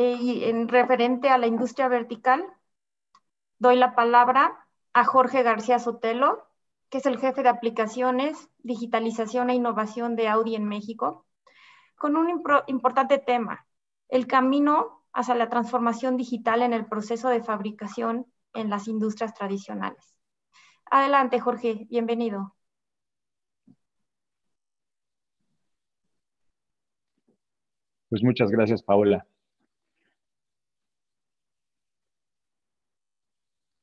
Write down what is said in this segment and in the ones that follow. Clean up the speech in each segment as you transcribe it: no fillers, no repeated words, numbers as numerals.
Y en referente a la industria vertical, doy la palabra a Jorge García Sotelo, que es el jefe de aplicaciones, digitalización e innovación de Audi en México, con un importante tema, el camino hacia la transformación digital en el proceso de fabricación en las industrias tradicionales. Adelante, Jorge, bienvenido. Pues muchas gracias, Paola.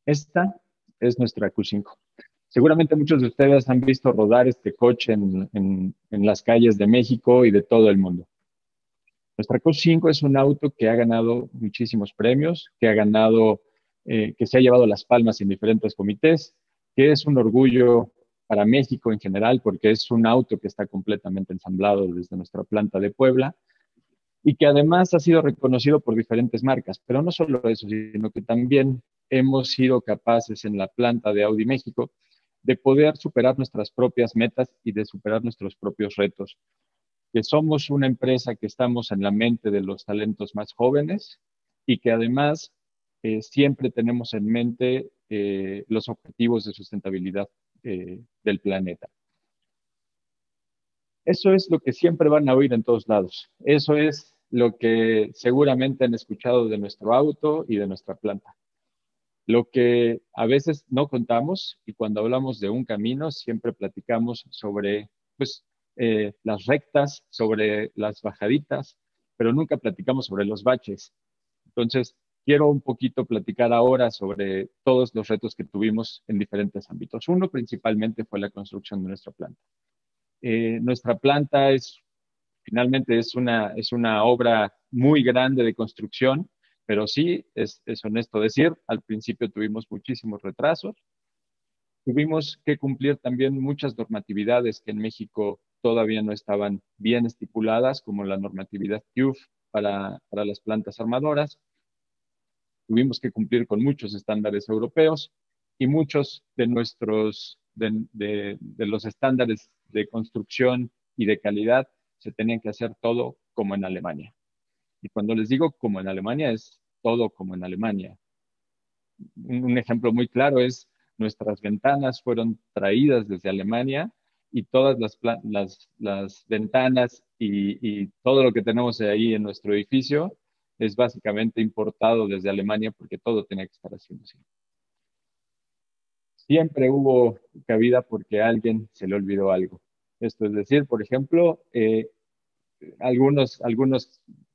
Esta es nuestra Q5. Seguramente muchos de ustedes han visto rodar este coche en las calles de México y de todo el mundo. Nuestra Q5 es un auto que ha ganado muchísimos premios, que ha ganado, que se ha llevado las palmas en diferentes comités, que es un orgullo para México en general, porque es un auto que está completamente ensamblado desde nuestra planta de Puebla y que además ha sido reconocido por diferentes marcas. Pero no solo eso, sino que también hemos sido capaces en la planta de Audi México de poder superar nuestras propias metas y de superar nuestros propios retos. Que somos una empresa que estamos en la mente de los talentos más jóvenes y que además siempre tenemos en mente los objetivos de sustentabilidad del planeta. Eso es lo que siempre van a oír en todos lados. Eso es lo que seguramente han escuchado de nuestro auto y de nuestra planta. Lo que a veces no contamos, y cuando hablamos de un camino, siempre platicamos sobre pues, las rectas, sobre las bajaditas, pero nunca platicamos sobre los baches. Entonces, quiero un poquito platicar ahora sobre todos los retos que tuvimos en diferentes ámbitos. Uno principalmente fue la construcción de nuestra planta. Nuestra planta finalmente es una obra muy grande de construcción, pero sí, es honesto decir, al principio tuvimos muchísimos retrasos. Tuvimos que cumplir también muchas normatividades que en México todavía no estaban bien estipuladas, como la normatividad TÜV para las plantas armadoras. Tuvimos que cumplir con muchos estándares europeos y muchos de los estándares de construcción y de calidad se tenían que hacer todo como en Alemania. Y cuando les digo como en Alemania, es todo como en Alemania. Un ejemplo muy claro es nuestras ventanas fueron traídas desde Alemania y todas las ventanas y todo lo que tenemos ahí en nuestro edificio es básicamente importado desde Alemania porque todo tenía que estar haciendo así. Siempre hubo cabida porque a alguien se le olvidó algo. Esto es decir, por ejemplo, algunos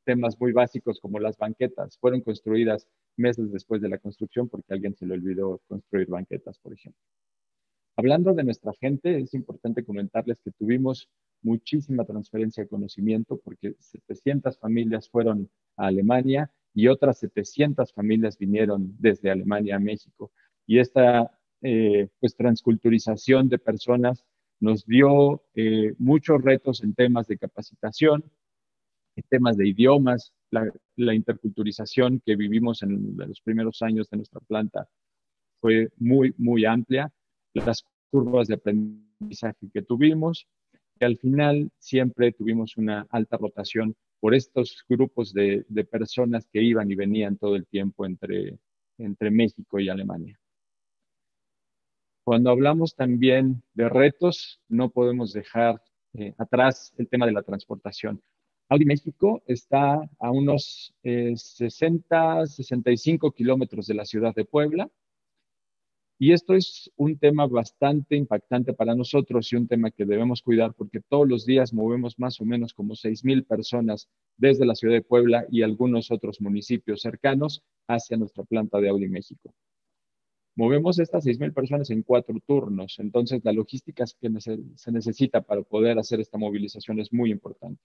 temas muy básicos como las banquetas fueron construidas meses después de la construcción porque a alguien se le olvidó construir banquetas, por ejemplo. Hablando de nuestra gente, es importante comentarles que tuvimos muchísima transferencia de conocimiento porque 700 familias fueron a Alemania y otras 700 familias vinieron desde Alemania a México. Y esta pues, transculturización de personas nos dio muchos retos en temas de capacitación, en temas de idiomas, la interculturización que vivimos en los primeros años de nuestra planta fue muy, muy amplia. Las curvas de aprendizaje que tuvimos, que al final siempre tuvimos una alta rotación por estos grupos de personas que iban y venían todo el tiempo entre México y Alemania. Cuando hablamos también de retos, no podemos dejar atrás el tema de la transportación. Audi México está a unos 65 kilómetros de la ciudad de Puebla. Y esto es un tema bastante impactante para nosotros y un tema que debemos cuidar porque todos los días movemos más o menos como 6,000 personas desde la ciudad de Puebla y algunos otros municipios cercanos hacia nuestra planta de Audi México. Movemos estas 6,000 personas en 4 turnos, entonces la logística que se necesita para poder hacer esta movilización es muy importante.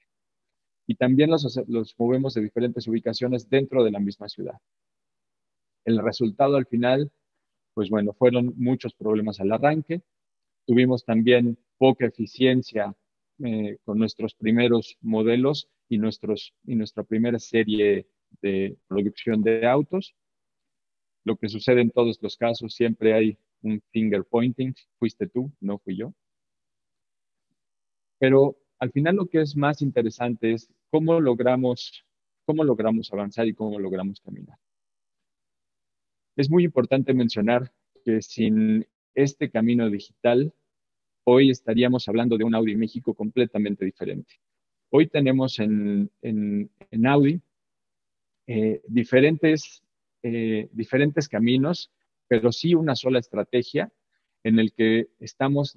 Y también los movemos de diferentes ubicaciones dentro de la misma ciudad. El resultado al final, pues bueno, fueron muchos problemas al arranque. Tuvimos también poca eficiencia con nuestros primeros modelos y nuestra primera serie de producción de autos. Lo que sucede en todos los casos, siempre hay un finger pointing, fuiste tú, no fui yo. Pero al final lo que es más interesante es cómo logramos cómo logramos avanzar y cómo logramos caminar. Es muy importante mencionar que sin este camino digital, hoy estaríamos hablando de un Audi México completamente diferente. Hoy tenemos en Audi diferentes caminos, pero sí una sola estrategia en el que estamos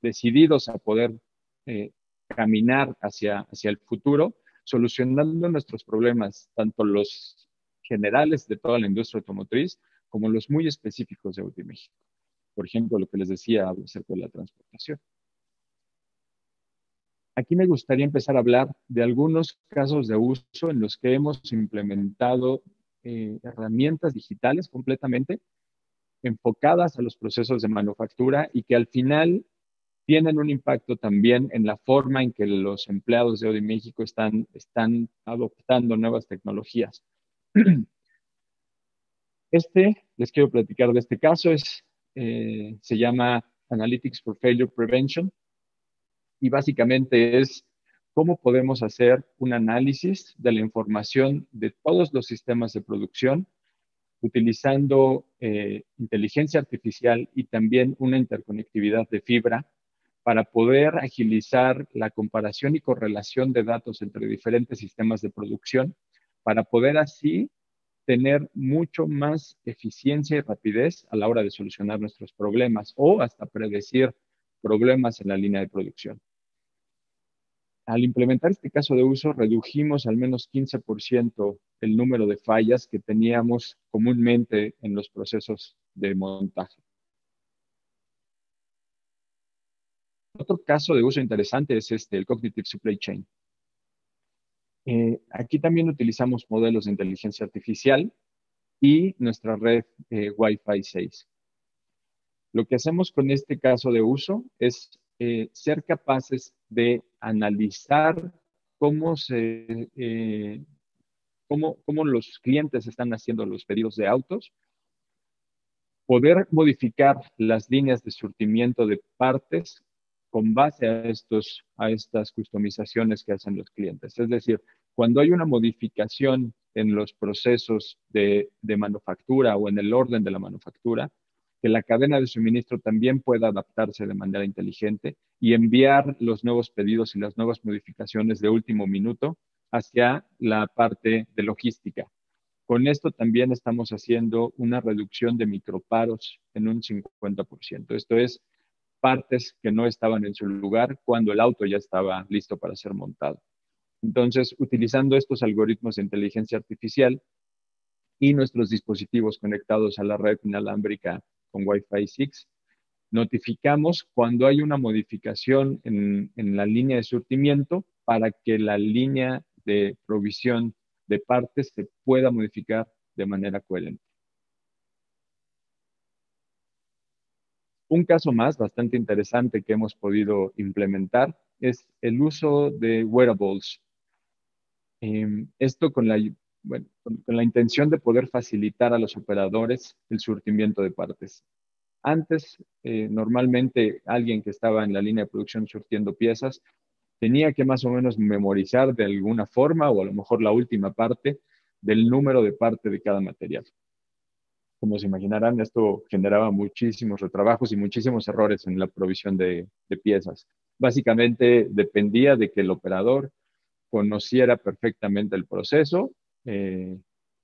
decididos a poder caminar hacia el futuro, solucionando nuestros problemas, tanto los generales de toda la industria automotriz como los muy específicos de Audi México. Por ejemplo, lo que les decía acerca de la transportación. Aquí me gustaría empezar a hablar de algunos casos de uso en los que hemos implementado herramientas digitales completamente enfocadas a los procesos de manufactura y que al final tienen un impacto también en la forma en que los empleados de Audi México están adoptando nuevas tecnologías. Les quiero platicar de este caso, se llama Analytics for Failure Prevention y básicamente es cómo podemos hacer un análisis de la información de todos los sistemas de producción utilizando inteligencia artificial y también una interconectividad de fibra para poder agilizar la comparación y correlación de datos entre diferentes sistemas de producción, para poder así tener mucho más eficiencia y rapidez a la hora de solucionar nuestros problemas o hasta predecir problemas en la línea de producción. Al implementar este caso de uso, redujimos al menos 15% el número de fallas que teníamos comúnmente en los procesos de montaje. Otro caso de uso interesante es el Cognitive Supply Chain. Aquí también utilizamos modelos de inteligencia artificial y nuestra red Wi-Fi 6. Lo que hacemos con este caso de uso es ser capaces de analizar cómo los clientes están haciendo los pedidos de autos, poder modificar las líneas de surtimiento de partes con base a estas customizaciones que hacen los clientes. Es decir, cuando hay una modificación en los procesos de manufactura o en el orden de la manufactura, que la cadena de suministro también pueda adaptarse de manera inteligente y enviar los nuevos pedidos y las nuevas modificaciones de último minuto hacia la parte de logística. Con esto también estamos haciendo una reducción de microparos en un 50%. Esto es partes que no estaban en su lugar cuando el auto ya estaba listo para ser montado. Entonces, utilizando estos algoritmos de inteligencia artificial y nuestros dispositivos conectados a la red inalámbrica con Wi-Fi 6, notificamos cuando hay una modificación en la línea de surtimiento para que la línea de provisión de partes se pueda modificar de manera coherente. Un caso más bastante interesante que hemos podido implementar es el uso de wearables. Esto con la intención de poder facilitar a los operadores el surtimiento de partes. Antes, normalmente alguien que estaba en la línea de producción surtiendo piezas tenía que más o menos memorizar de alguna forma o a lo mejor la última parte del número de parte de cada material. Como se imaginarán, esto generaba muchísimos retrabajos y muchísimos errores en la provisión de piezas. Básicamente dependía de que el operador conociera perfectamente el proceso,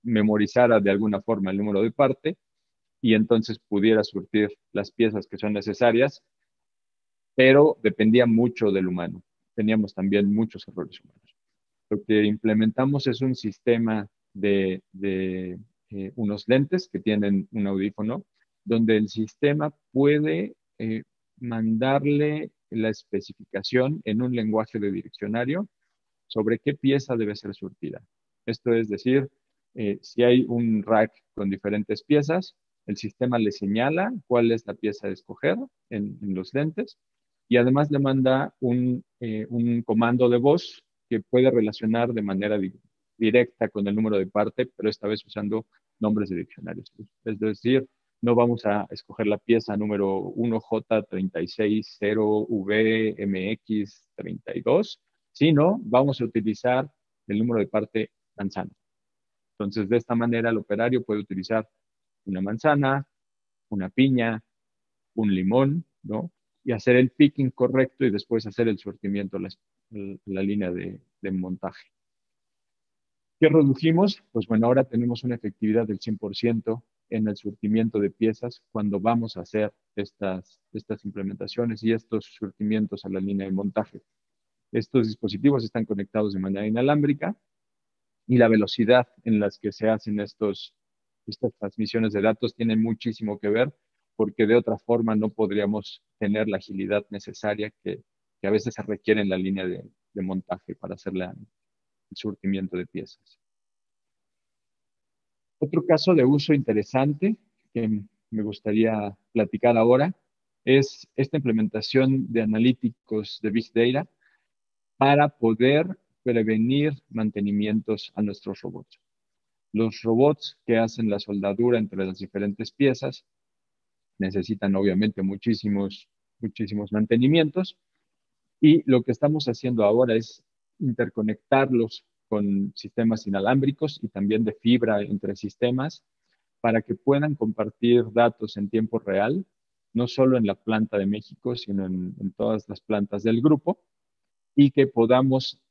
memorizara de alguna forma el número de parte y entonces pudiera surtir las piezas que son necesarias, pero dependía mucho del humano. Teníamos también muchos errores humanos. Lo que implementamos es un sistema de unos lentes que tienen un audífono, donde el sistema puede mandarle la especificación en un lenguaje de diccionario sobre qué pieza debe ser surtida. Esto es decir, si hay un rack con diferentes piezas, el sistema le señala cuál es la pieza a escoger en los lentes y además le manda un comando de voz que puede relacionar de manera directa con el número de parte, pero esta vez usando nombres de diccionarios. Es decir, no vamos a escoger la pieza número 1J360VMX32, sino vamos a utilizar el número de parte manzana. Entonces, de esta manera, el operario puede utilizar una manzana, una piña, un limón, ¿no? Y hacer el picking correcto y después hacer el surtimiento, la línea de montaje. ¿Qué redujimos? Pues bueno, ahora tenemos una efectividad del 100% en el surtimiento de piezas cuando vamos a hacer estas implementaciones y estos surtimientos a la línea de montaje. Estos dispositivos están conectados de manera inalámbrica y la velocidad en las que se hacen estas transmisiones de datos tiene muchísimo que ver porque de otra forma no podríamos tener la agilidad necesaria que a veces se requiere en la línea de montaje para hacer el surtimiento de piezas. Otro caso de uso interesante que me gustaría platicar ahora es esta implementación de analíticos de Big Data para poder prevenir mantenimientos a nuestros robots. Los robots que hacen la soldadura entre las diferentes piezas necesitan obviamente muchísimos mantenimientos y lo que estamos haciendo ahora es interconectarlos con sistemas inalámbricos y también de fibra entre sistemas para que puedan compartir datos en tiempo real, no solo en la planta de México, sino en todas las plantas del grupo, y que podamos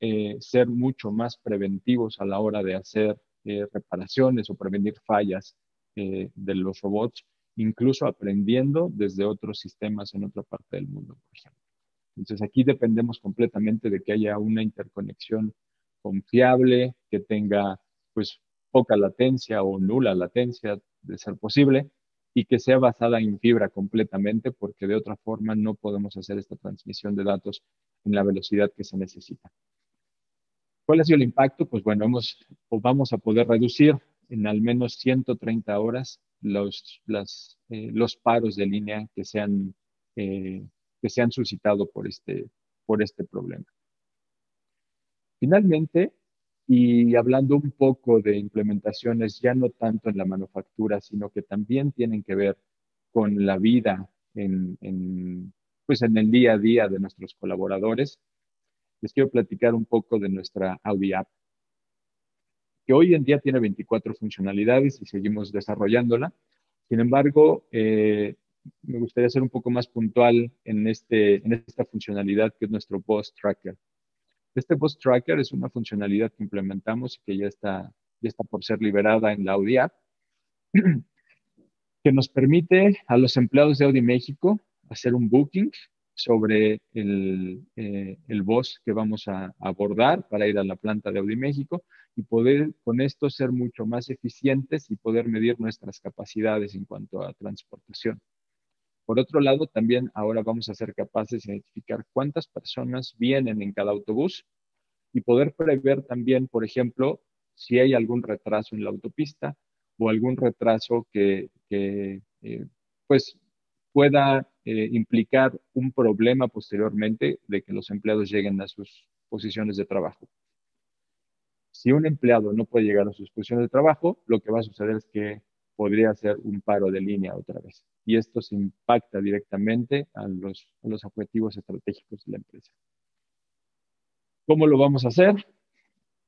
ser mucho más preventivos a la hora de hacer reparaciones o prevenir fallas de los robots, incluso aprendiendo desde otros sistemas en otra parte del mundo, por ejemplo. Entonces aquí dependemos completamente de que haya una interconexión confiable, que tenga pues poca latencia o nula latencia de ser posible y que sea basada en fibra completamente porque de otra forma no podemos hacer esta transmisión de datos en la velocidad que se necesita. ¿Cuál ha sido el impacto? Pues bueno, vamos a poder reducir en al menos 130 horas los paros de línea que se han suscitado por este problema. Finalmente, y hablando un poco de implementaciones, ya no tanto en la manufactura, sino que también tienen que ver con la vida pues en el día a día de nuestros colaboradores, les quiero platicar un poco de nuestra Audi App, que hoy en día tiene 24 funcionalidades y seguimos desarrollándola. Sin embargo, me gustaría ser un poco más puntual en esta funcionalidad que es nuestro Boss Tracker. Este Boss Tracker es una funcionalidad que implementamos y que ya está por ser liberada en la Audi App, que nos permite a los empleados de Audi México hacer un booking sobre el bus que vamos a abordar para ir a la planta de Audi México y poder con esto ser mucho más eficientes y poder medir nuestras capacidades en cuanto a transportación. Por otro lado, también ahora vamos a ser capaces de identificar cuántas personas vienen en cada autobús y poder prever también, por ejemplo, si hay algún retraso en la autopista o algún retraso que pues pueda implicar un problema posteriormente de que los empleados lleguen a sus posiciones de trabajo. Si un empleado no puede llegar a sus posiciones de trabajo, lo que va a suceder es que podría ser un paro de línea otra vez. Y esto se impacta directamente a los objetivos estratégicos de la empresa. ¿Cómo lo vamos a hacer?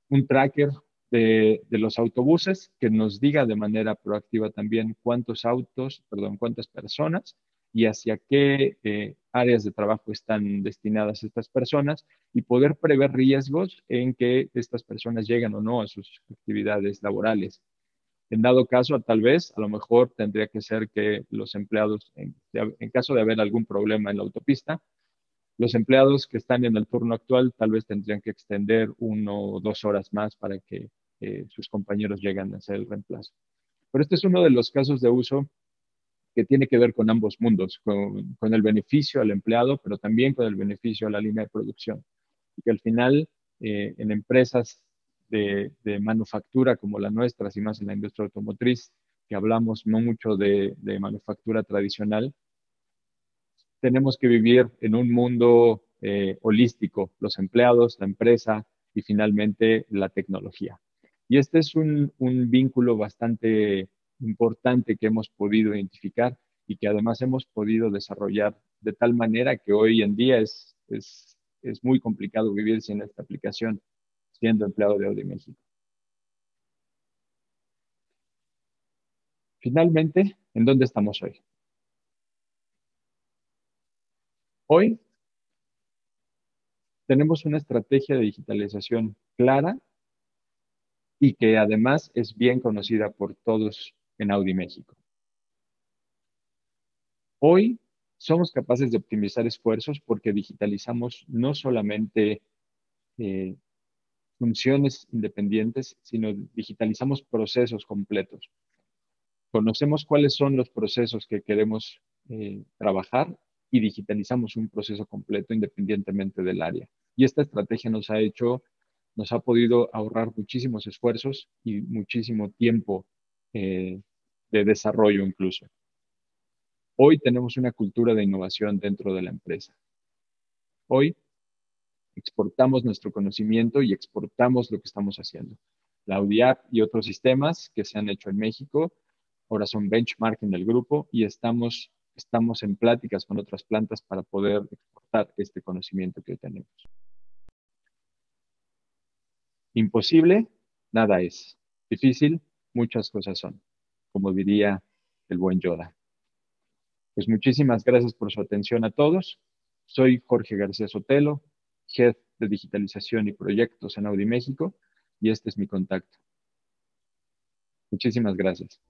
Un tracker de los autobuses que nos diga de manera proactiva también cuántas personas y hacia qué áreas de trabajo están destinadas estas personas y poder prever riesgos en que estas personas lleguen o no a sus actividades laborales. En dado caso, tal vez, a lo mejor tendría que ser que los empleados, en caso de haber algún problema en la autopista, los empleados que están en el turno actual tal vez tendrían que extender 1 o 2 horas más para que sus compañeros lleguen a hacer el reemplazo. Pero este es uno de los casos de uso que tiene que ver con ambos mundos, con el beneficio al empleado, pero también con el beneficio a la línea de producción. Y que al final, en empresas de manufactura como la nuestra, y más en la industria automotriz, que hablamos no mucho de manufactura tradicional, tenemos que vivir en un mundo holístico, los empleados, la empresa y finalmente la tecnología. Y este es un vínculo bastante importante que hemos podido identificar y que además hemos podido desarrollar de tal manera que hoy en día es muy complicado vivir sin esta aplicación siendo empleado de Audi México. Finalmente, ¿en dónde estamos hoy? Hoy tenemos una estrategia de digitalización clara y que además es bien conocida por todos en Audi México. Hoy somos capaces de optimizar esfuerzos porque digitalizamos no solamente eh, funciones independientes, sino digitalizamos procesos completos. Conocemos cuáles son los procesos que queremos trabajar y digitalizamos un proceso completo independientemente del área. Y esta estrategia nos ha podido ahorrar muchísimos esfuerzos y muchísimo tiempo de desarrollo incluso. Hoy tenemos una cultura de innovación dentro de la empresa. Hoy exportamos nuestro conocimiento y exportamos lo que estamos haciendo. La Audi App y otros sistemas que se han hecho en México ahora son benchmarking del grupo y estamos en pláticas con otras plantas para poder exportar este conocimiento que tenemos. Imposible, nada es. Difícil, muchas cosas son, como diría el buen Yoda. Pues muchísimas gracias por su atención a todos. Soy Jorge García Sotelo, Head de Digitalización y Proyectos en Audi México, y este es mi contacto. Muchísimas gracias.